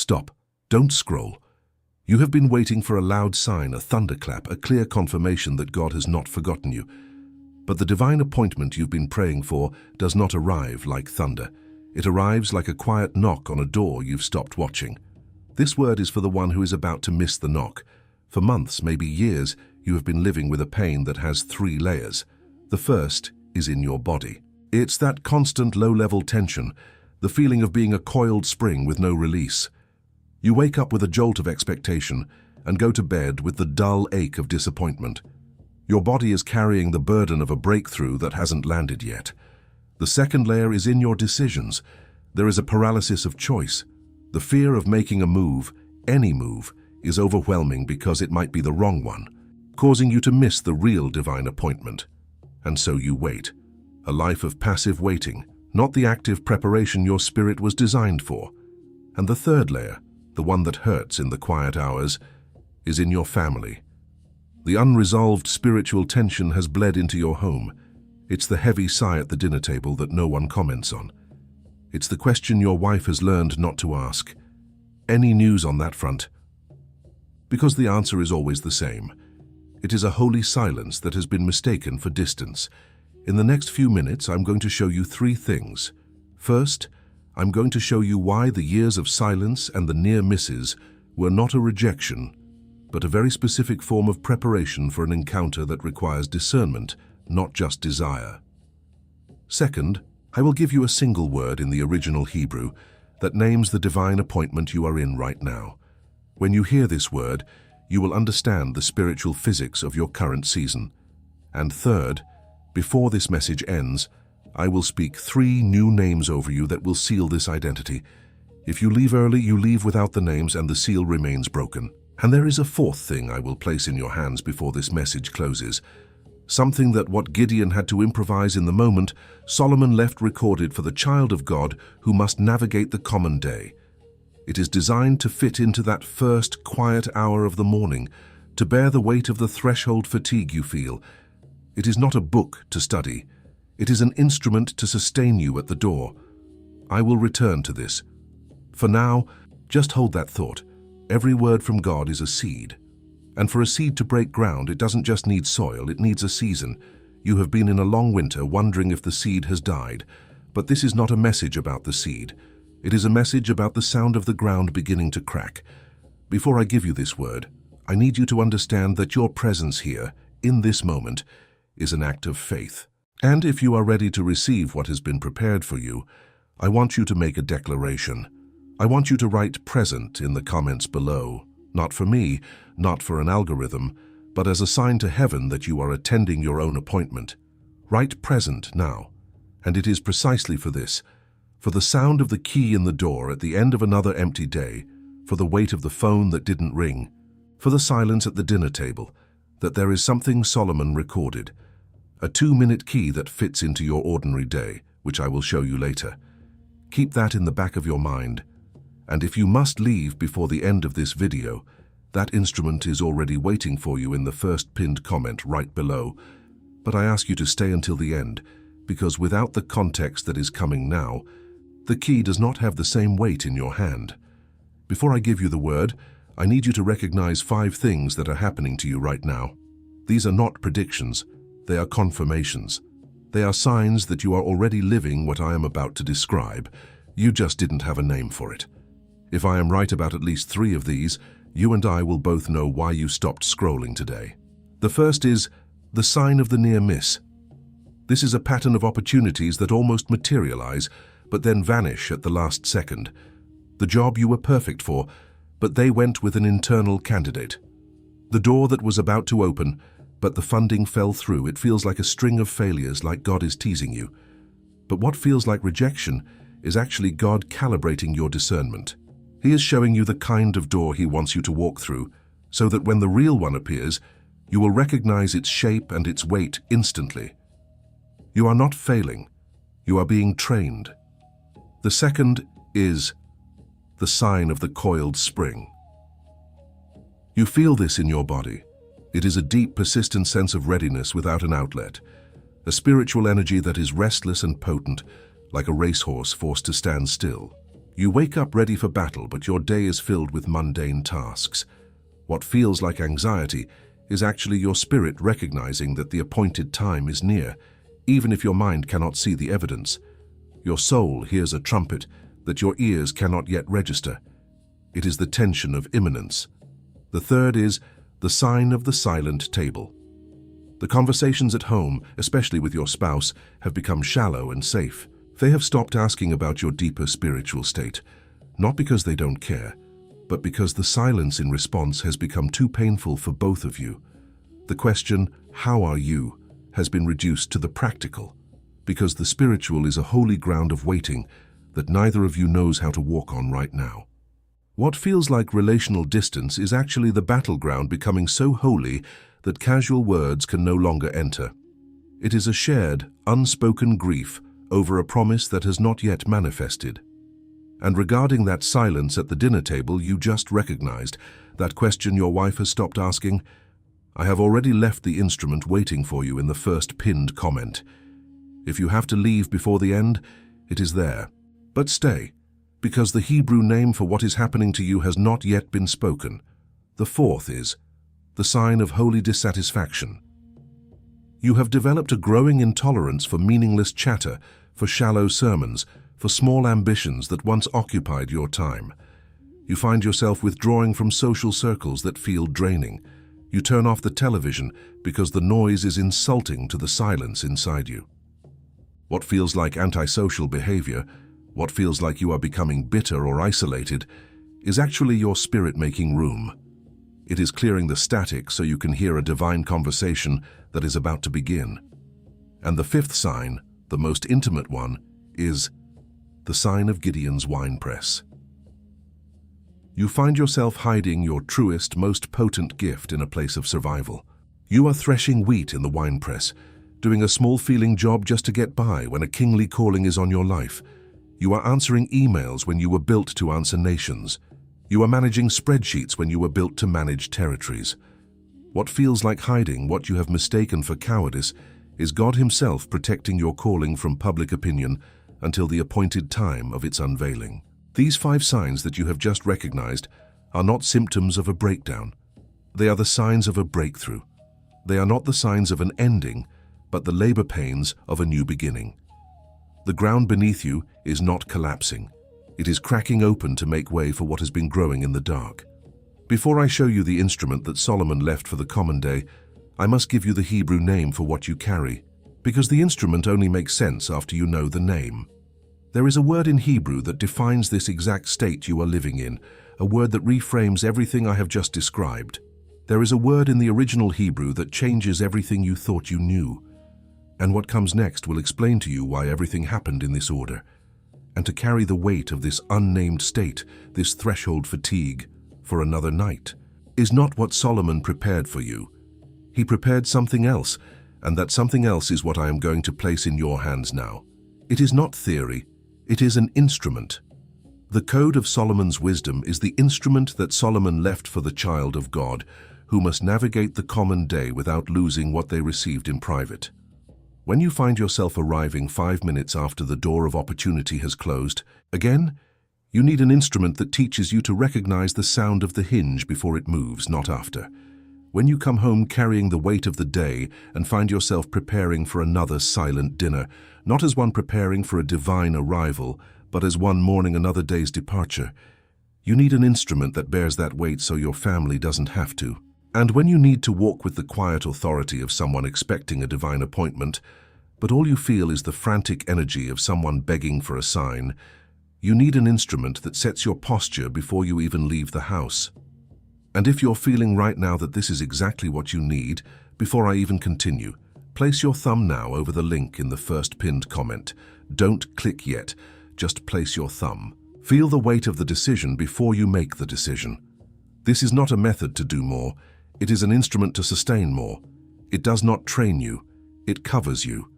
Stop. Don't scroll. You have been waiting for a loud sign, a thunderclap, a clear confirmation that God has not forgotten you. But the divine appointment you've been praying for does not arrive like thunder. It arrives like a quiet knock on a door you've stopped watching. This word is for the one who is about to miss the knock. For months, maybe years, you have been living with a pain that has 3 layers. The first is in your body. It's that constant low-level tension, the feeling of being a coiled spring with no release. You wake up with a jolt of expectation and go to bed with the dull ache of disappointment. Your body is carrying the burden of a breakthrough that hasn't landed yet. The second layer is in your decisions. There is a paralysis of choice. The fear of making a move, any move, is overwhelming because it might be the wrong one, causing you to miss the real divine appointment. And so you wait. A life of passive waiting, not the active preparation your spirit was designed for. And the third layer, the one that hurts in the quiet hours, is in your family. The unresolved spiritual tension has bled into your home. It's the heavy sigh at the dinner table that no one comments on. It's the question your wife has learned not to ask. Any news on that front? Because the answer is always the same. It is a holy silence that has been mistaken for distance. In the next few minutes, I'm going to show you 3 things. First, I'm going to show you why the years of silence and the near misses were not a rejection, but a very specific form of preparation for an encounter that requires discernment, not just desire. Second, I will give you a single word in the original Hebrew that names the divine appointment you are in right now. When you hear this word, you will understand the spiritual physics of your current season. And third, before this message ends, I will speak 3 new names over you that will seal this identity. If you leave early, you leave without the names and the seal remains broken. And there is a 4th thing I will place in your hands before this message closes. Something that what Gideon had to improvise in the moment, Solomon left recorded for the child of God who must navigate the common day. It is designed to fit into that first quiet hour of the morning, to bear the weight of the threshold fatigue you feel. It is not a book to study. It is an instrument to sustain you at the door. I will return to this. For now, just hold that thought. Every word from God is a seed. And for a seed to break ground, it doesn't just need soil, it needs a season. You have been in a long winter wondering if the seed has died. But this is not a message about the seed. It is a message about the sound of the ground beginning to crack. Before I give you this word, I need you to understand that your presence here, in this moment, is an act of faith. And if you are ready to receive what has been prepared for you, I want you to make a declaration. I want you to write present in the comments below, not for me, not for an algorithm, but as a sign to heaven that you are attending your own appointment. Write present now, and it is precisely for this, for the sound of the key in the door at the end of another empty day, for the weight of the phone that didn't ring, for the silence at the dinner table, that there is something Solomon recorded, a 2-minute key that fits into your ordinary day, which I will show you later. Keep that in the back of your mind, and if you must leave before the end of this video, that instrument is already waiting for you in the first pinned comment right below. But I ask you to stay until the end, because without the context that is coming now, the key does not have the same weight in your hand. Before I give you the word, I need you to recognize 5 things that are happening to you right now. These are not predictions, they are confirmations. They are signs that you are already living what I am about to describe. You just didn't have a name for it. If I am right about at least 3 of these, you and I will both know why you stopped scrolling today. The first is the sign of the near miss. This is a pattern of opportunities that almost materialize, but then vanish at the last second. The job you were perfect for, but they went with an internal candidate. The door that was about to open, but the funding fell through. It feels like a string of failures, like God is teasing you. But what feels like rejection is actually God calibrating your discernment. He is showing you the kind of door He wants you to walk through, so that when the real one appears, you will recognize its shape and its weight instantly. You are not failing. You are being trained. The second is the sign of the coiled spring. You feel this in your body. It is a deep, persistent sense of readiness without an outlet, a spiritual energy that is restless and potent, like a racehorse forced to stand still. You wake up ready for battle, but your day is filled with mundane tasks. What feels like anxiety is actually your spirit recognizing that the appointed time is near, even if your mind cannot see the evidence. Your soul hears a trumpet that your ears cannot yet register. It is the tension of imminence. The third is the sign of the silent table. The conversations at home, especially with your spouse, have become shallow and safe. They have stopped asking about your deeper spiritual state, not because they don't care, but because the silence in response has become too painful for both of you. The question, "How are you?" has been reduced to the practical, because the spiritual is a holy ground of waiting that neither of you knows how to walk on right now. What feels like relational distance is actually the battleground becoming so holy that casual words can no longer enter. It is a shared, unspoken grief over a promise that has not yet manifested. And regarding that silence at the dinner table you just recognized, that question your wife has stopped asking, I have already left the instrument waiting for you in the first pinned comment. If you have to leave before the end, it is there. But stay, because the Hebrew name for what is happening to you has not yet been spoken. The fourth is the sign of holy dissatisfaction. You have developed a growing intolerance for meaningless chatter, for shallow sermons, for small ambitions that once occupied your time. You find yourself withdrawing from social circles that feel draining. You turn off the television because the noise is insulting to the silence inside you. What feels like antisocial behavior, what feels like you are becoming bitter or isolated, is actually your spirit making room. It is clearing the static so you can hear a divine conversation that is about to begin. And the fifth sign, the most intimate one, is the sign of Gideon's winepress. You find yourself hiding your truest, most potent gift in a place of survival. You are threshing wheat in the winepress, doing a small feeling job just to get by when a kingly calling is on your life. You are answering emails when you were built to answer nations. You are managing spreadsheets when you were built to manage territories. What feels like hiding, what you have mistaken for cowardice, is God Himself protecting your calling from public opinion until the appointed time of its unveiling. These 5 signs that you have just recognized are not symptoms of a breakdown. They are the signs of a breakthrough. They are not the signs of an ending, but the labor pains of a new beginning. The ground beneath you is not collapsing. It is cracking open to make way for what has been growing in the dark. Before I show you the instrument that Solomon left for the common day, I must give you the Hebrew name for what you carry, because the instrument only makes sense after you know the name. There is a word in Hebrew that defines this exact state you are living in, a word that reframes everything I have just described. There is a word in the original Hebrew that changes everything you thought you knew. And what comes next will explain to you why everything happened in this order. And to carry the weight of this unnamed state, this threshold fatigue, for another night, is not what Solomon prepared for you. He prepared something else, and that something else is what I am going to place in your hands now. It is not theory, it is an instrument. The code of Solomon's wisdom is the instrument that Solomon left for the child of God, who must navigate the common day without losing what they received in private. When you find yourself arriving 5 minutes after the door of opportunity has closed, again, you need an instrument that teaches you to recognize the sound of the hinge before it moves, not after. When you come home carrying the weight of the day and find yourself preparing for another silent dinner, not as one preparing for a divine arrival, but as one mourning another day's departure, you need an instrument that bears that weight so your family doesn't have to. And when you need to walk with the quiet authority of someone expecting a divine appointment, but all you feel is the frantic energy of someone begging for a sign, you need an instrument that sets your posture before you even leave the house. And if you're feeling right now that this is exactly what you need, before I even continue, place your thumb now over the link in the first pinned comment. Don't click yet, just place your thumb. Feel the weight of the decision before you make the decision. This is not a method to do more. It is an instrument to sustain more. It does not train you. It covers you.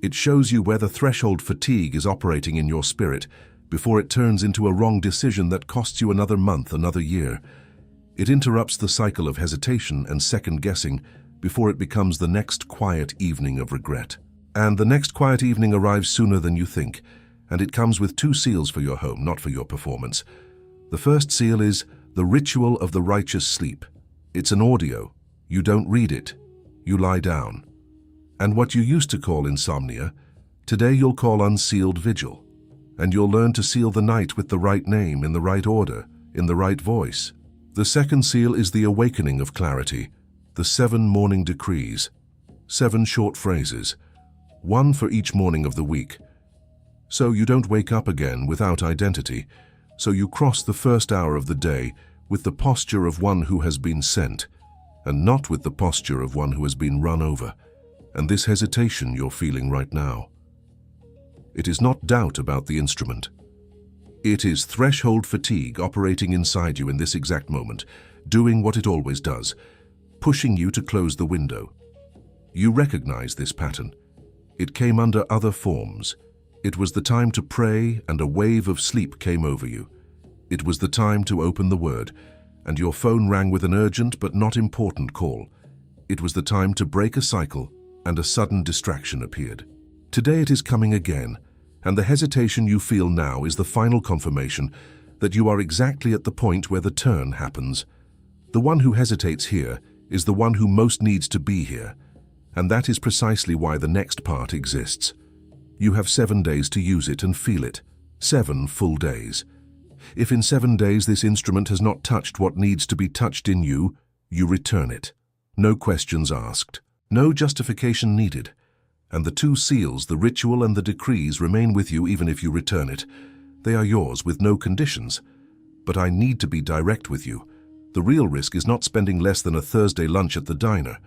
It shows you where the threshold fatigue is operating in your spirit before it turns into a wrong decision that costs you another month, another year. It interrupts the cycle of hesitation and second-guessing before it becomes the next quiet evening of regret. And the next quiet evening arrives sooner than you think, and it comes with 2 seals for your home, not for your performance. The first seal is the ritual of the righteous sleep. It's an audio. You don't read it. You lie down. And what you used to call insomnia, today you'll call unsealed vigil. And you'll learn to seal the night with the right name, in the right order, in the right voice. The second seal is the awakening of clarity, the 7 morning decrees. 7 short phrases, 1 for each morning of the week. So you don't wake up again without identity, so you cross the first hour of the day with the posture of one who has been sent, and not with the posture of one who has been run over, and this hesitation you're feeling right now. It is not doubt about the instrument. It is threshold fatigue operating inside you in this exact moment, doing what it always does, pushing you to close the window. You recognize this pattern. It came under other forms. It was the time to pray, and a wave of sleep came over you. It was the time to open the Word, and your phone rang with an urgent but not important call. It was the time to break a cycle, and a sudden distraction appeared. Today it is coming again, and the hesitation you feel now is the final confirmation that you are exactly at the point where the turn happens. The one who hesitates here is the one who most needs to be here, and that is precisely why the next part exists. You have 7 days to use it and feel it. 7 full days. If in 7 days this instrument has not touched what needs to be touched in you, you return it. No questions asked. No justification needed. And the 2 seals, the ritual and the decrees, remain with you even if you return it. They are yours with no conditions. But I need to be direct with you. The real risk is not spending less than a Thursday lunch at the diner.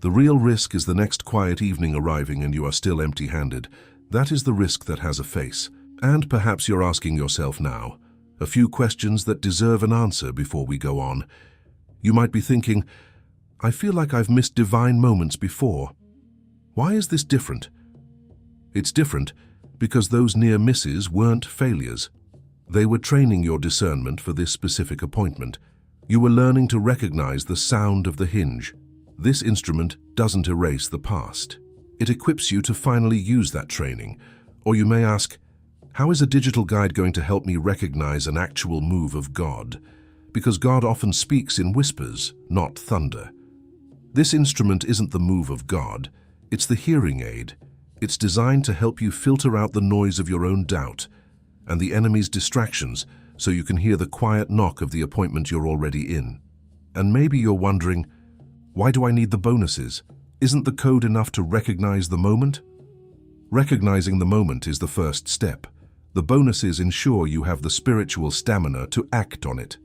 The real risk is the next quiet evening arriving and you are still empty-handed. That is the risk that has a face. And perhaps you're asking yourself now a few questions that deserve an answer before we go on. You might be thinking, I feel like I've missed divine moments before. Why is this different? It's different because those near misses weren't failures. They were training your discernment for this specific appointment. You were learning to recognize the sound of the hinge. This instrument doesn't erase the past. It equips you to finally use that training. Or you may ask, how is a digital guide going to help me recognize an actual move of God? Because God often speaks in whispers, not thunder. This instrument isn't the move of God. It's the hearing aid. It's designed to help you filter out the noise of your own doubt and the enemy's distractions so you can hear the quiet knock of the appointment you're already in. And maybe you're wondering, why do I need the bonuses? Isn't the code enough to recognize the moment? Recognizing the moment is the first step. The bonuses ensure you have the spiritual stamina to act on it.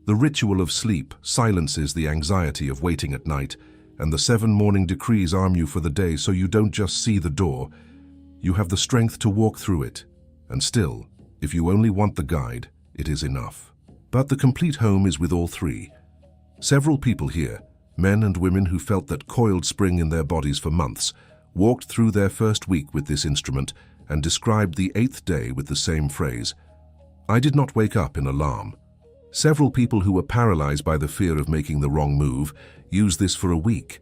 The ritual of sleep silences the anxiety of waiting at night, and the 7 morning decrees arm you for the day so you don't just see the door. You have the strength to walk through it. And still, if you only want the guide, it is enough. But the complete home is with all 3. Several people here, men and women who felt that coiled spring in their bodies for months, walked through their first week with this instrument and described the 8th day with the same phrase, I did not wake up in alarm. Several people who were paralyzed by the fear of making the wrong move used this for a week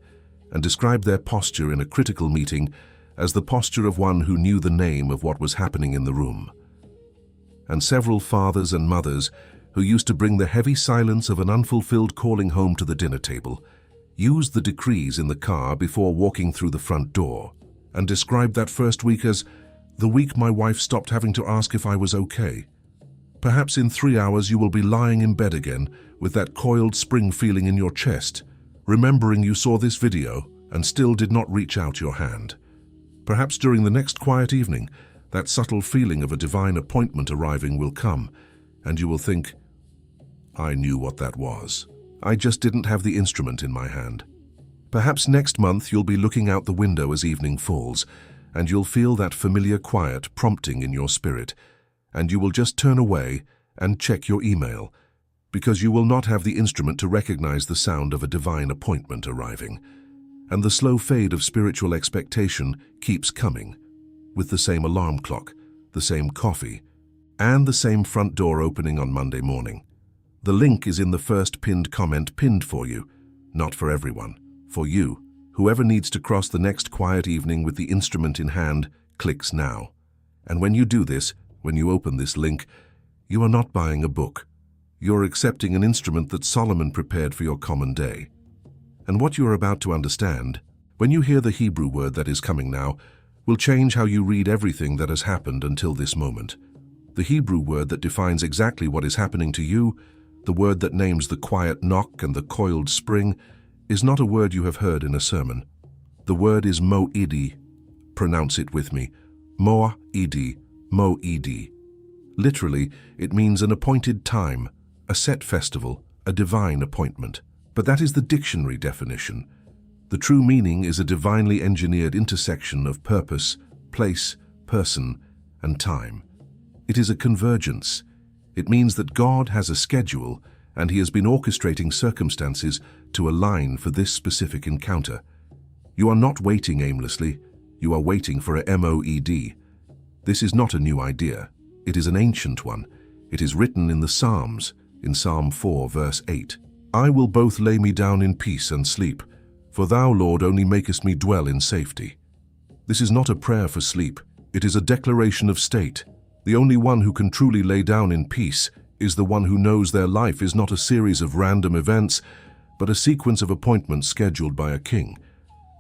and described their posture in a critical meeting as the posture of one who knew the name of what was happening in the room. And several fathers and mothers who used to bring the heavy silence of an unfulfilled calling home to the dinner table used the decrees in the car before walking through the front door and described that first week as the week my wife stopped having to ask if I was okay. Perhaps in 3 hours you will be lying in bed again with that coiled spring feeling in your chest, remembering you saw this video and still did not reach out your hand. Perhaps during the next quiet evening, that subtle feeling of a divine appointment arriving will come, and you will think, I knew what that was. I just didn't have the instrument in my hand. Perhaps next month you'll be looking out the window as evening falls, and you'll feel that familiar quiet prompting in your spirit, and you will just turn away and check your email, because you will not have the instrument to recognize the sound of a divine appointment arriving. And the slow fade of spiritual expectation keeps coming, with the same alarm clock, the same coffee, and the same front door opening on Monday morning. The link is in the first pinned comment pinned for you, not for everyone, for you. Whoever needs to cross the next quiet evening with the instrument in hand, clicks now. And when you do this, when you open this link, you are not buying a book. You're accepting an instrument that Solomon prepared for your common day. And what you are about to understand, when you hear the Hebrew word that is coming now, will change how you read everything that has happened until this moment. The Hebrew word that defines exactly what is happening to you, the word that names the quiet knock and the coiled spring, is not a word you have heard in a sermon. The word is mo'idi. Pronounce it with me. Mo'idi, mo'idi. Literally, it means an appointed time, a set festival, a divine appointment. But that is the dictionary definition. The true meaning is a divinely engineered intersection of purpose, place, person, and time. It is a convergence. It means that God has a schedule, and He has been orchestrating circumstances to align for this specific encounter. You are not waiting aimlessly. You are waiting for a MOED. This is not a new idea. It is an ancient one. It is written in the Psalms, in Psalm 4, verse 8. I will both lay me down in peace and sleep, for thou, Lord, only makest me dwell in safety. This is not a prayer for sleep. It is a declaration of state. The only one who can truly lay down in peace is the one who knows their life is not a series of random events, but a sequence of appointments scheduled by a king.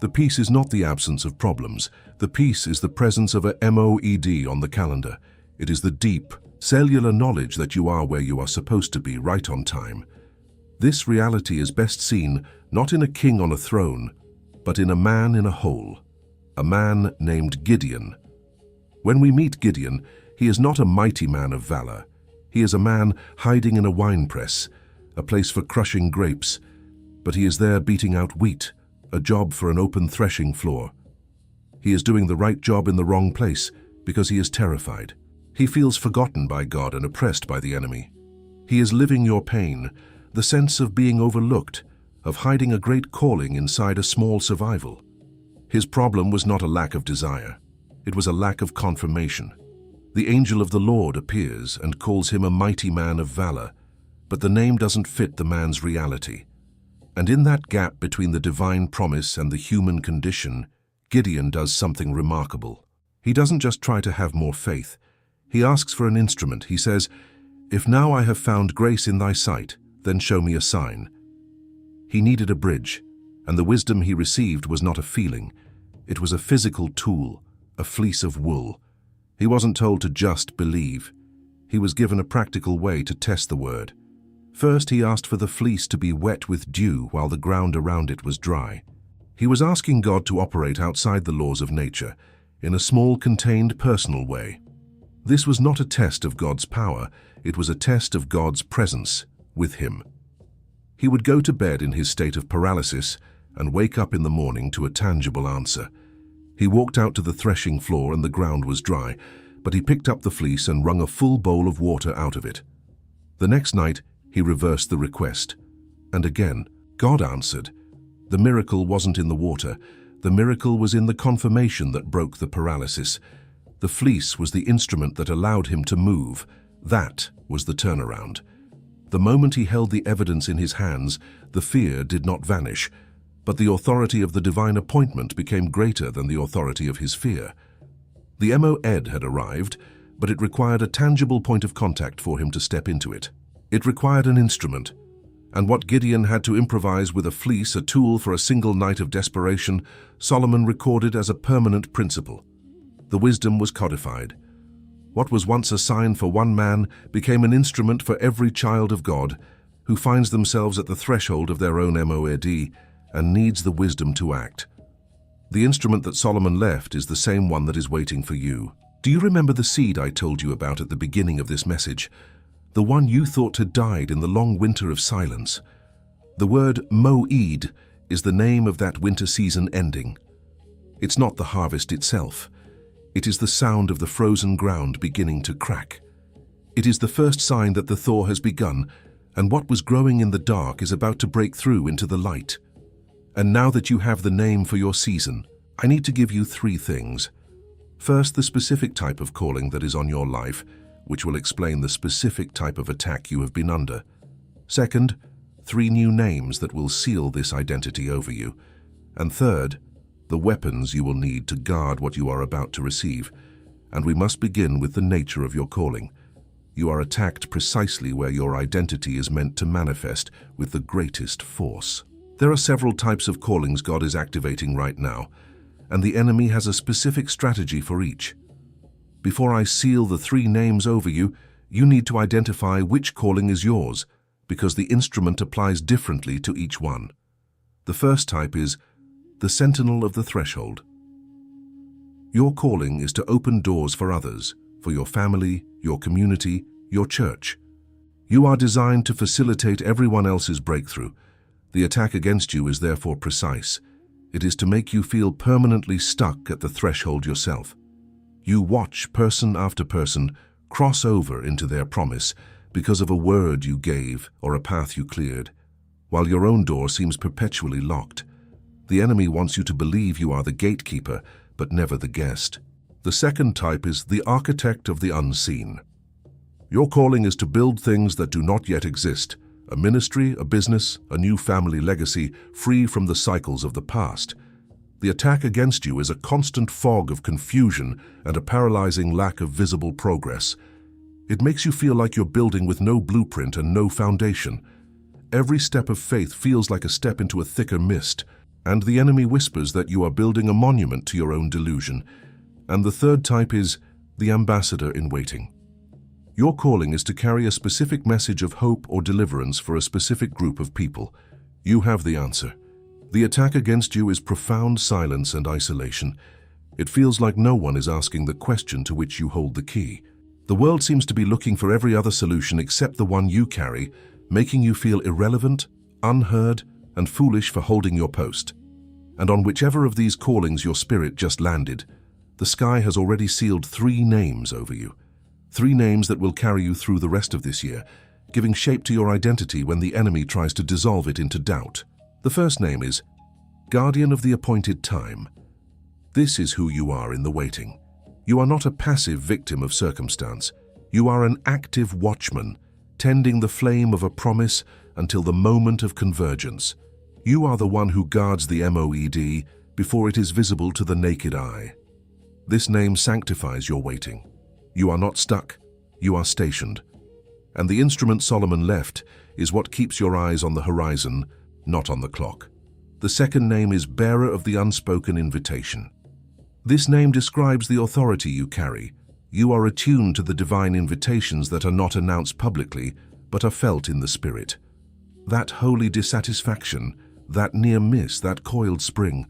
The peace is not the absence of problems. The peace is the presence of a MOED on the calendar. It is the deep, cellular knowledge that you are where you are supposed to be, right on time. This reality is best seen not in a king on a throne, but in a man in a hole, a man named Gideon. When we meet Gideon, he is not a mighty man of valor. He is a man hiding in a winepress, a place for crushing grapes, but he is there beating out wheat, a job for an open threshing floor. He is doing the right job in the wrong place because he is terrified. He feels forgotten by God and oppressed by the enemy. He is living your pain, the sense of being overlooked, of hiding a great calling inside a small survival. His problem was not a lack of desire. It was a lack of confirmation. The angel of the Lord appears and calls him a mighty man of valor, but the name doesn't fit the man's reality. And in that gap between the divine promise and the human condition, Gideon does something remarkable. He doesn't just try to have more faith. He asks for an instrument. He says, "If now I have found grace in thy sight, then show me a sign." He needed a bridge, and the wisdom he received was not a feeling. It was a physical tool, a fleece of wool. He wasn't told to just believe. He was given a practical way to test the word. First, he asked for the fleece to be wet with dew while the ground around it was dry. He was asking God to operate outside the laws of nature, in a small, contained, personal way. This was not a test of God's power, it was a test of God's presence with him. He would go to bed in his state of paralysis and wake up in the morning to a tangible answer. He walked out to the threshing floor and the ground was dry, but he picked up the fleece and wrung a full bowl of water out of it. The next night, he reversed the request. And again, God answered. The miracle wasn't in the water. The miracle was in the confirmation that broke the paralysis. The fleece was the instrument that allowed him to move. That was the turnaround. The moment he held the evidence in his hands, the fear did not vanish, but the authority of the divine appointment became greater than the authority of his fear. The MOED had arrived, but it required a tangible point of contact for him to step into it. It required an instrument, and what Gideon had to improvise with a fleece, a tool for a single night of desperation, Solomon recorded as a permanent principle. The wisdom was codified. What was once a sign for one man became an instrument for every child of God who finds themselves at the threshold of their own MOED and needs the wisdom to act. The instrument that Solomon left is the same one that is waiting for you. Do you remember the seed I told you about at the beginning of this message? The one you thought had died in the long winter of silence. The word Moed is the name of that winter season ending. It's not the harvest itself. It is the sound of the frozen ground beginning to crack. It is the first sign that the thaw has begun, and what was growing in the dark is about to break through into the light. And now that you have the name for your season, I need to give you 3 things. First, the specific type of calling that is on your life, which will explain the specific type of attack you have been under. Second, 3 new names that will seal this identity over you. And third, the weapons you will need to guard what you are about to receive. and we must begin with the nature of your calling. You are attacked precisely where your identity is meant to manifest with the greatest force. There are several types of callings God is activating right now, and the enemy has a specific strategy for each. Before I seal the 3 names over you, you need to identify which calling is yours, because the instrument applies differently to each one. The first type is the sentinel of the threshold. Your calling is to open doors for others, for your family, your community, your church. You are designed to facilitate everyone else's breakthrough. The attack against you is therefore precise. It is to make you feel permanently stuck at the threshold yourself. You watch person after person cross over into their promise because of a word you gave or a path you cleared, while your own door seems perpetually locked. The enemy wants you to believe you are the gatekeeper, but never the guest. The second type is the architect of the unseen. Your calling is to build things that do not yet exist, a ministry, a business, a new family legacy, free from the cycles of the past. The attack against you is a constant fog of confusion and a paralyzing lack of visible progress. It makes you feel like you're building with no blueprint and no foundation. Every step of faith feels like a step into a thicker mist, and the enemy whispers that you are building a monument to your own delusion. And the third type is the ambassador in waiting. Your calling is to carry a specific message of hope or deliverance for a specific group of people. You have the answer. The attack against you is profound silence and isolation. It feels like no one is asking the question to which you hold the key. The world seems to be looking for every other solution except the one you carry, making you feel irrelevant, unheard, and foolish for holding your post. And on whichever of these callings your spirit just landed, the sky has already sealed 3 names over you. 3 names that will carry you through the rest of this year, giving shape to your identity when the enemy tries to dissolve it into doubt. The first name is Guardian of the Appointed Time. This is who you are in the waiting. You are not a passive victim of circumstance. You are an active watchman, tending the flame of a promise until the moment of convergence. You are the one who guards the MOED before it is visible to the naked eye. This name sanctifies your waiting. You are not stuck, you are stationed. And the instrument Solomon left is what keeps your eyes on the horizon, not on the clock. The second name is Bearer of the Unspoken Invitation. This name describes the authority you carry. You are attuned to the divine invitations that are not announced publicly, but are felt in the spirit. That holy dissatisfaction, that near miss, that coiled spring,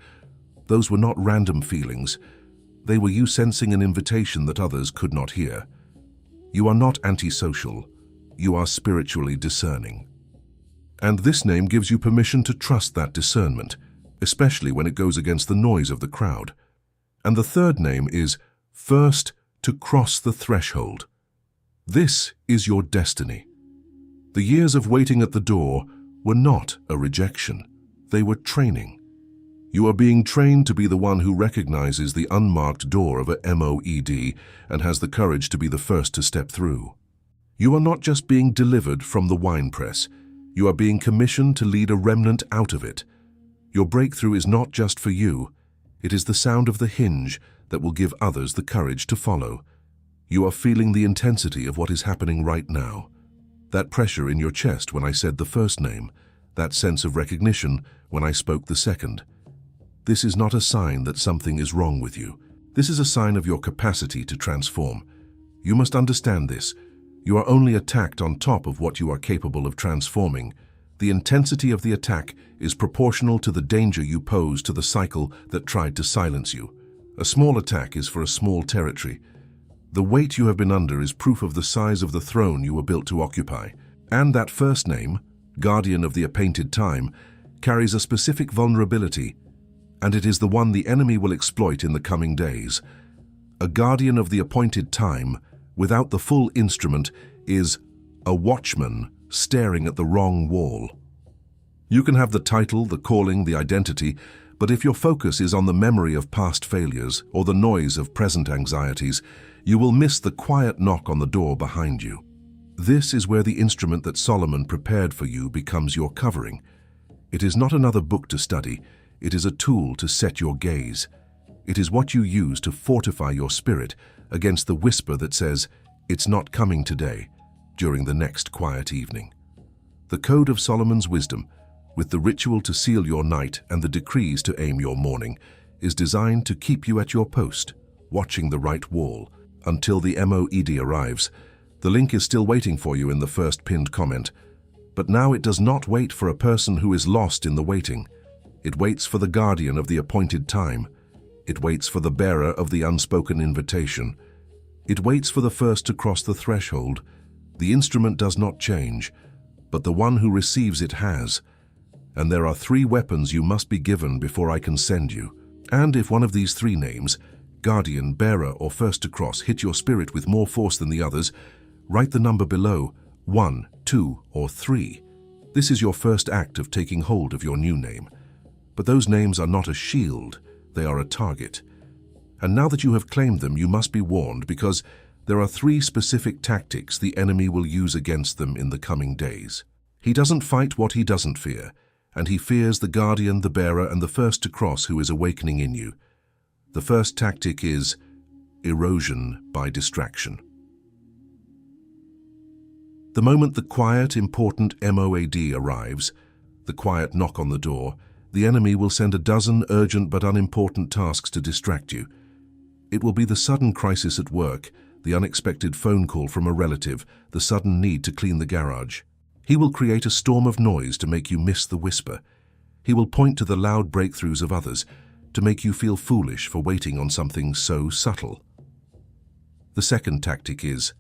those were not random feelings. They were you sensing an invitation that others could not hear. You are not antisocial. You are spiritually discerning. And this name gives you permission to trust that discernment, especially when it goes against the noise of the crowd. And the third name is First to Cross the Threshold. This is your destiny. The years of waiting at the door were not a rejection. They were training. You are being trained to be the one who recognizes the unmarked door of a MOED and has the courage to be the first to step through. You are not just being delivered from the winepress. You are being commissioned to lead a remnant out of it. Your breakthrough is not just for you. It is the sound of the hinge that will give others the courage to follow. You are feeling the intensity of what is happening right now. That pressure in your chest when I said the first name, that sense of recognition when I spoke the second. This is not a sign that something is wrong with you. This is a sign of your capacity to transform. You must understand this. You are only attacked on top of what you are capable of transforming. The intensity of the attack is proportional to the danger you pose to the cycle that tried to silence you. A small attack is for a small territory. The weight you have been under is proof of the size of the throne you were built to occupy. And that first name, Guardian of the Appointed Time, carries a specific vulnerability, and it is the one the enemy will exploit in the coming days. A guardian of the appointed time, without the full instrument, is a watchman staring at the wrong wall. You can have the title, the calling, the identity, but if your focus is on the memory of past failures or the noise of present anxieties, you will miss the quiet knock on the door behind you. This is where the instrument that Solomon prepared for you becomes your covering. It is not another book to study. It is a tool to set your gaze. It is what you use to fortify your spirit against the whisper that says, "It's not coming today," during the next quiet evening. The Code of Solomon's Wisdom, with the ritual to seal your night and the decrees to aim your morning, is designed to keep you at your post, watching the right wall, until the MOED arrives. The link is still waiting for you in the first pinned comment, but now it does not wait for a person who is lost in the waiting. It waits for the guardian of the appointed time. It waits for the bearer of the unspoken invitation. It waits for the first to cross the threshold. The instrument does not change, but the one who receives it has. And there are 3 weapons you must be given before I can send you. And if one of these 3 names, guardian, bearer, or first to cross, hit your spirit with more force than the others, write the number below, 1, 2, or 3. This is your first act of taking hold of your new name. But those names are not a shield, they are a target. And now that you have claimed them, you must be warned, because there are 3 specific tactics the enemy will use against them in the coming days. He doesn't fight what he doesn't fear, and he fears the guardian, the bearer, and the first to cross who is awakening in you. The first tactic is erosion by distraction. The moment the quiet, important MOAD arrives, the quiet knock on the door, the enemy will send a dozen urgent but unimportant tasks to distract you. It will be the sudden crisis at work, the unexpected phone call from a relative, the sudden need to clean the garage. He will create a storm of noise to make you miss the whisper. He will point to the loud breakthroughs of others to make you feel foolish for waiting on something so subtle. The second tactic is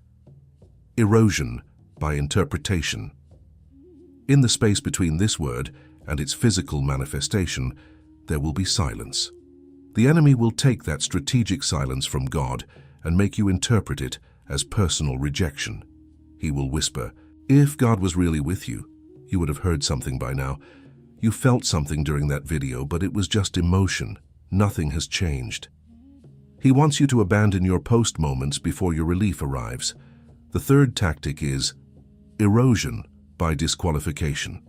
erosion by interpretation. In the space between this word and its physical manifestation, there will be silence. The enemy will take that strategic silence from God and make you interpret it as personal rejection. He will whisper, "If God was really with you, you would have heard something by now. You felt something during that video, but it was just emotion. Nothing has changed." He wants you to abandon your post moments before your relief arrives. The third tactic is erosion by disqualification.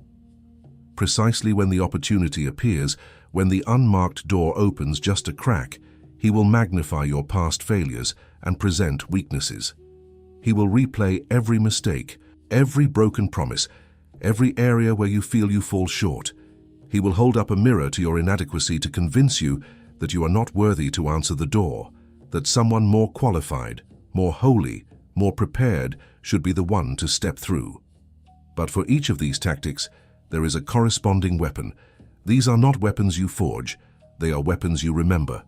Precisely when the opportunity appears, when the unmarked door opens just a crack, he will magnify your past failures and present weaknesses. He will replay every mistake, every broken promise, every area where you feel you fall short. He will hold up a mirror to your inadequacy to convince you that you are not worthy to answer the door, that someone more qualified, more holy, more prepared should be the one to step through. But for each of these tactics, there is a corresponding weapon. These are not weapons you forge, they are weapons you remember.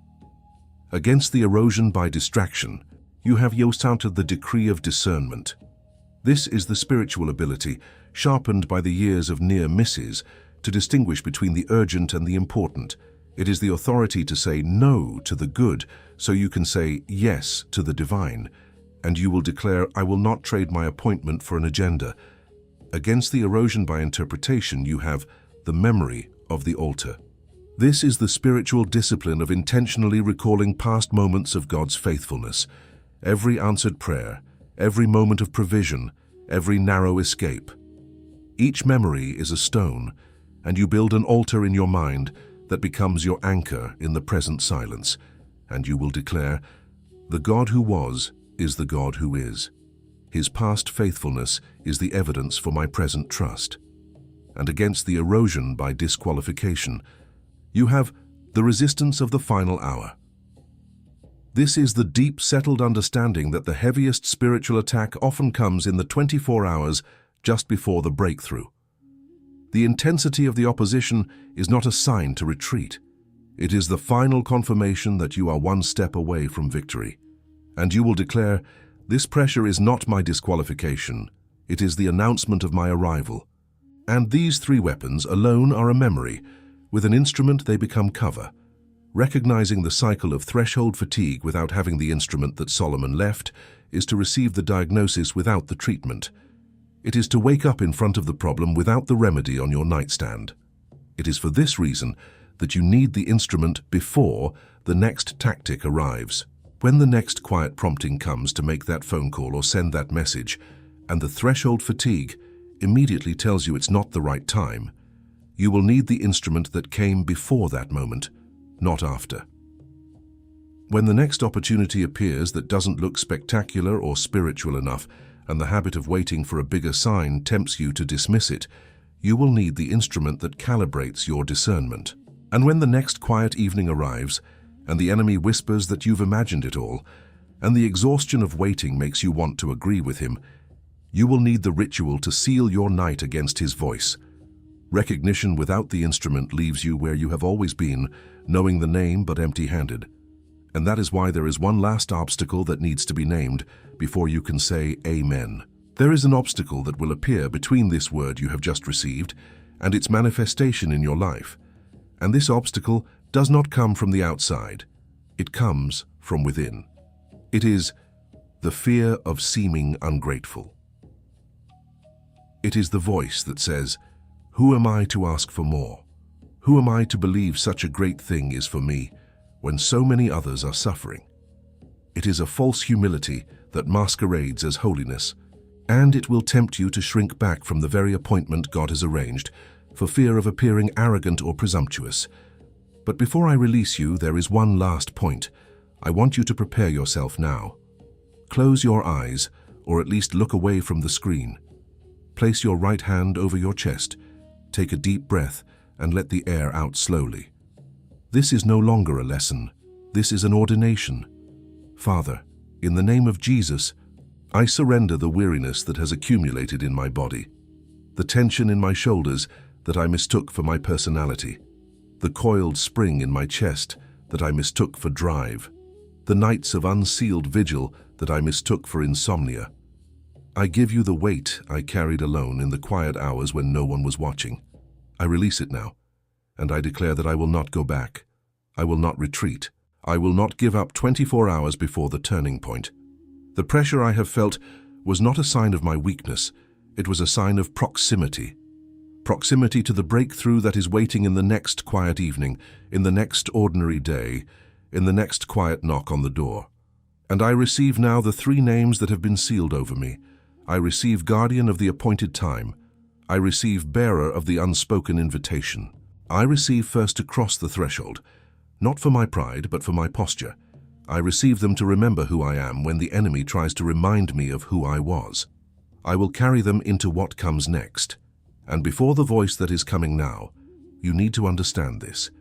Against the erosion by distraction, you have used the decree of discernment. This is the spiritual ability, sharpened by the years of near misses, to distinguish between the urgent and the important. It is the authority to say no to the good, so you can say yes to the divine, and you will declare, "I will not trade my appointment for an agenda." Against the erosion by interpretation, you have the memory of the altar. This is the spiritual discipline of intentionally recalling past moments of God's faithfulness, every answered prayer, every moment of provision, every narrow escape. Each memory is a stone, and you build an altar in your mind that becomes your anchor in the present silence, and you will declare, "The God who was is the God who is. His past faithfulness is the evidence for my present trust." And against the erosion by disqualification, you have the resistance of the final hour. This is the deep, settled understanding that the heaviest spiritual attack often comes in the 24 hours just before the breakthrough. The intensity of the opposition is not a sign to retreat. It is the final confirmation that you are one step away from victory. And you will declare, "This pressure is not my disqualification. It is the announcement of my arrival." And these 3 weapons alone are a memory. With an instrument, they become cover. Recognizing the cycle of threshold fatigue without having the instrument that Solomon left is to receive the diagnosis without the treatment. It is to wake up in front of the problem without the remedy on your nightstand. It is for this reason that you need the instrument before the next tactic arrives. When the next quiet prompting comes to make that phone call or send that message, and the threshold fatigue immediately tells you it's not the right time, you will need the instrument that came before that moment, not after. When the next opportunity appears that doesn't look spectacular or spiritual enough, and the habit of waiting for a bigger sign tempts you to dismiss it, you will need the instrument that calibrates your discernment. And when the next quiet evening arrives, and the enemy whispers that you've imagined it all, and the exhaustion of waiting makes you want to agree with him, you will need the ritual to seal your night against his voice. Recognition without the instrument leaves you where you have always been, knowing the name but empty-handed. And that is why there is one last obstacle that needs to be named before you can say Amen. There is an obstacle that will appear between this word you have just received and its manifestation in your life. And this obstacle does not come from the outside. It comes from within. It is the fear of seeming ungrateful. It is the voice that says, "Who am I to ask for more? Who am I to believe such a great thing is for me when so many others are suffering?" It is a false humility that masquerades as holiness, and it will tempt you to shrink back from the very appointment God has arranged for fear of appearing arrogant or presumptuous. But before I release you, there is one last point. I want you to prepare yourself now. Close your eyes, or at least look away from the screen. Place your right hand over your chest, take a deep breath, and let the air out slowly. This is no longer a lesson. This is an ordination. Father, in the name of Jesus, I surrender the weariness that has accumulated in my body, the tension in my shoulders that I mistook for my personality, the coiled spring in my chest that I mistook for drive, the nights of unsealed vigil that I mistook for insomnia. I give you the weight I carried alone in the quiet hours when no one was watching. I release it now, and I declare that I will not go back. I will not retreat. I will not give up 24 hours before the turning point. The pressure I have felt was not a sign of my weakness. It was a sign of proximity. Proximity to the breakthrough that is waiting in the next quiet evening, in the next ordinary day, in the next quiet knock on the door. And I receive now the 3 names that have been sealed over me. I receive guardian of the appointed time. I receive bearer of the unspoken invitation. I receive first to cross the threshold, not for my pride, but for my posture. I receive them to remember who I am when the enemy tries to remind me of who I was. I will carry them into what comes next. And before the voice that is coming now, you need to understand this.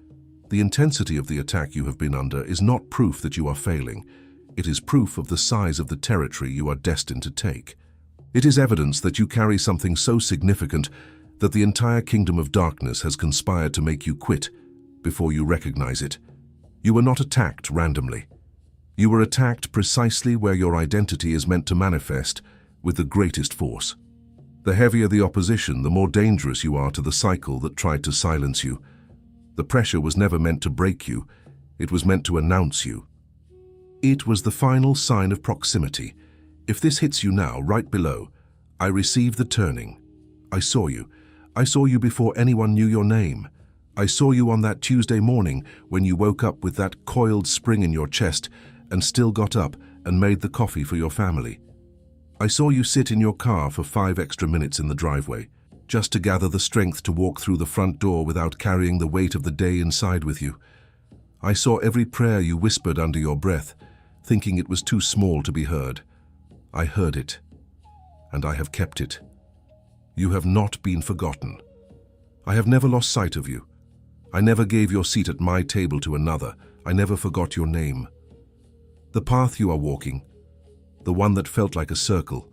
The intensity of the attack you have been under is not proof that you are failing. It is proof of the size of the territory you are destined to take. It is evidence that you carry something so significant that the entire kingdom of darkness has conspired to make you quit before you recognize it. You were not attacked randomly. You were attacked precisely where your identity is meant to manifest with the greatest force. The heavier the opposition, the more dangerous you are to the cycle that tried to silence you. The pressure was never meant to break you. It was meant to announce you. It was the final sign of proximity. If this hits you now, right below, I receive the turning. I saw you. I saw you before anyone knew your name. I saw you on that Tuesday morning when you woke up with that coiled spring in your chest and still got up and made the coffee for your family. I saw you sit in your car for 5 extra minutes in the driveway, just to gather the strength to walk through the front door without carrying the weight of the day inside with you. I saw every prayer you whispered under your breath, thinking it was too small to be heard. I heard it, and I have kept it. You have not been forgotten. I have never lost sight of you. I never gave your seat at my table to another. I never forgot your name. The path you are walking, the one that felt like a circle,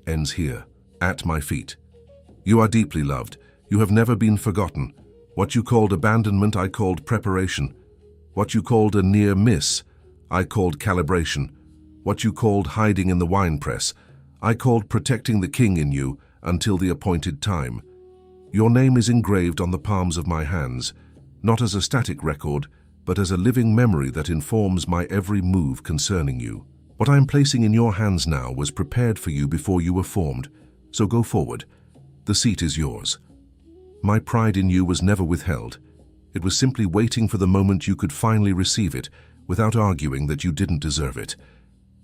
ends here, at my feet. You are deeply loved. You have never been forgotten. What you called abandonment, I called preparation. What you called a near miss, I called calibration. What you called hiding in the winepress, I called protecting the king in you until the appointed time. Your name is engraved on the palms of my hands, not as a static record, but as a living memory that informs my every move concerning you. What I am placing in your hands now was prepared for you before you were formed, so go forward. The seat is yours. My pride in you was never withheld. It was simply waiting for the moment you could finally receive it, without arguing that you didn't deserve it.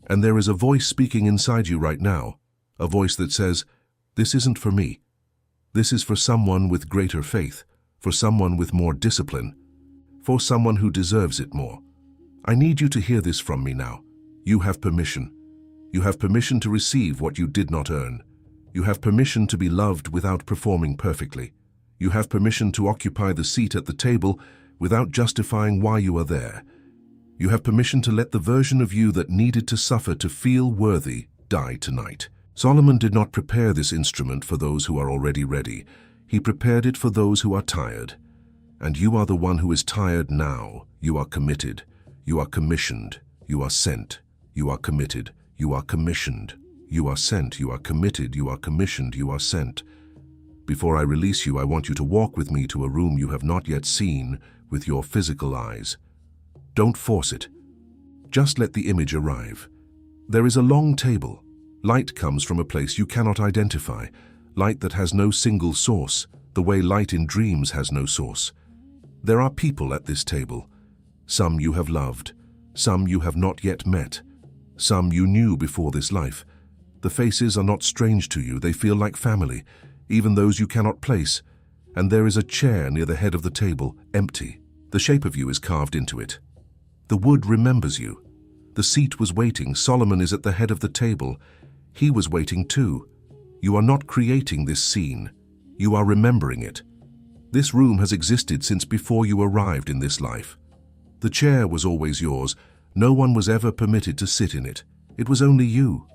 And there is a voice speaking inside you right now, a voice that says, "This isn't for me. This is for someone with greater faith, for someone with more discipline, for someone who deserves it more." I need you to hear this from me now. You have permission. You have permission to receive what you did not earn. You have permission to be loved without performing perfectly. You have permission to occupy the seat at the table without justifying why you are there. You have permission to let the version of you that needed to suffer to feel worthy die tonight. Solomon did not prepare this instrument for those who are already ready. He prepared it for those who are tired. And you are the one who is tired now. You are committed. You are commissioned. You are sent. You are committed. You are commissioned. You are sent. You are committed. You are commissioned. You are sent. Before I release you, I want you to walk with me to a room you have not yet seen with your physical eyes. Don't force it. Just let the image arrive. There is a long table. Light comes from a place you cannot identify. Light that has no single source, the way light in dreams has no source. There are people at this table. Some you have loved. Some you have not yet met. Some you knew before this life. The faces are not strange to you. They feel like family, even those you cannot place. And there is a chair near the head of the table, empty. The shape of you is carved into it. The wood remembers you. The seat was waiting. Solomon is at the head of the table. He was waiting too. You are not creating this scene. You are remembering it. This room has existed since before you arrived in this life. The chair was always yours. No one was ever permitted to sit in it. It was only you.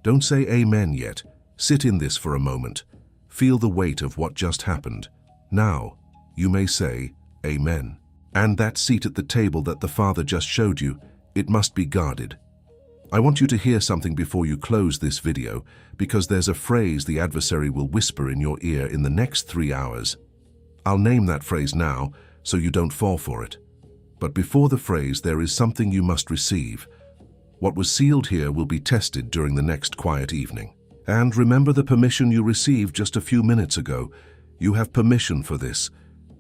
Don't say amen yet. Sit in this for a moment. Feel the weight of what just happened. Now, you may say amen. And that seat at the table that the Father just showed you, it must be guarded. I want you to hear something before you close this video, because there's a phrase the adversary will whisper in your ear in the next 3 hours. I'll name that phrase now, so you don't fall for it. But before the phrase, there is something you must receive. What was sealed here will be tested during the next quiet evening. And remember the permission you received just a few minutes ago. You have permission for this.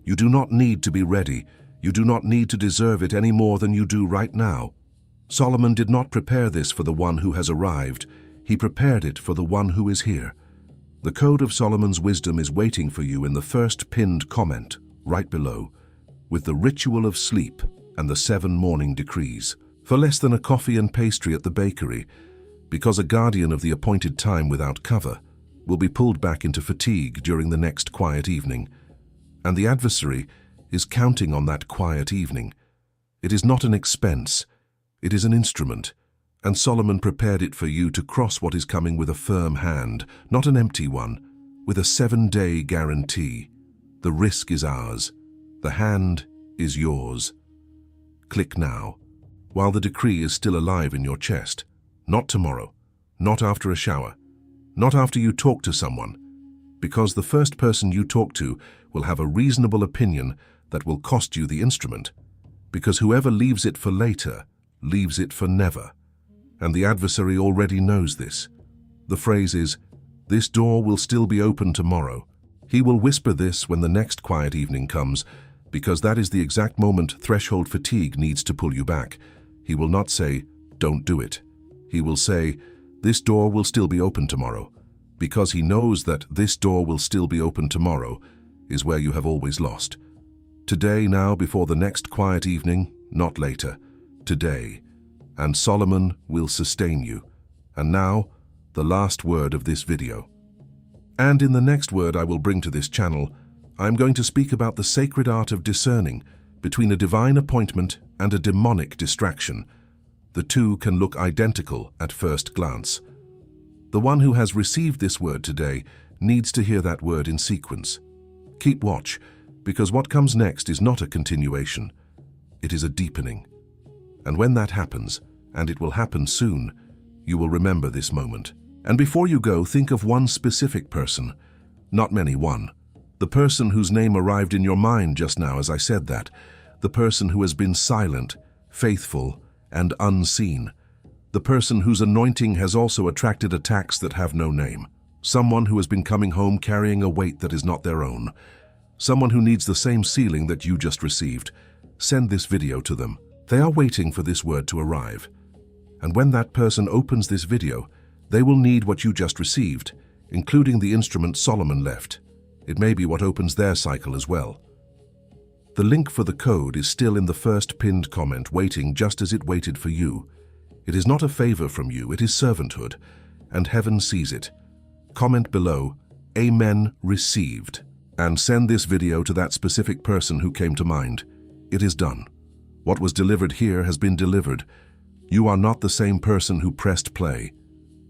You do not need to be ready. You do not need to deserve it any more than you do right now. Solomon did not prepare this for the one who has arrived. He prepared it for the one who is here. The code of Solomon's wisdom is waiting for you in the first pinned comment, right below, with the ritual of sleep and the 7 morning decrees. For less than a coffee and pastry at the bakery, because a guardian of the appointed time without cover will be pulled back into fatigue during the next quiet evening. And the adversary is counting on that quiet evening. It is not an expense. It is an instrument, and Solomon prepared it for you to cross what is coming with a firm hand, not an empty one, with a 7-day guarantee. The risk is ours. The hand is yours. Click now, while the decree is still alive in your chest. Not tomorrow, not after a shower, not after you talk to someone, because the first person you talk to will have a reasonable opinion that will cost you the instrument, because whoever leaves it for later leaves it for never. And the adversary already knows this. The phrase is, "This door will still be open tomorrow." He will whisper this when the next quiet evening comes, because that is the exact moment threshold fatigue needs to pull you back. He will not say, "Don't do it." He will say, "This door will still be open tomorrow," because he knows that "this door will still be open tomorrow" is where you have always lost. Today, now, before the next quiet evening, not later. Today, and Solomon will sustain you. And now, the last word of this video. And in the next word I will bring to this channel, I am going to speak about the sacred art of discerning between a divine appointment and a demonic distraction. The two can look identical at first glance. The one who has received this word today needs to hear that word in sequence. Keep watch, because what comes next is not a continuation. It is a deepening. And when that happens, and it will happen soon, you will remember this moment. And before you go, think of one specific person. Not many, one. The person whose name arrived in your mind just now as I said that. The person who has been silent, faithful, and unseen. The person whose anointing has also attracted attacks that have no name. Someone who has been coming home carrying a weight that is not their own. Someone who needs the same sealing that you just received. Send this video to them. They are waiting for this word to arrive. And when that person opens this video, they will need what you just received, including the instrument Solomon left. It may be what opens their cycle as well. The link for the code is still in the first pinned comment, waiting just as it waited for you. It is not a favor from you, it is servanthood, and heaven sees it. Comment below, Amen received, and send this video to that specific person who came to mind. It is done. What was delivered here has been delivered. You are not the same person who pressed play.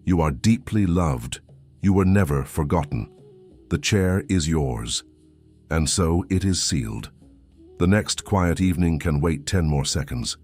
You are deeply loved. You were never forgotten. The chair is yours. And so it is sealed. The next quiet evening can wait 10 more seconds.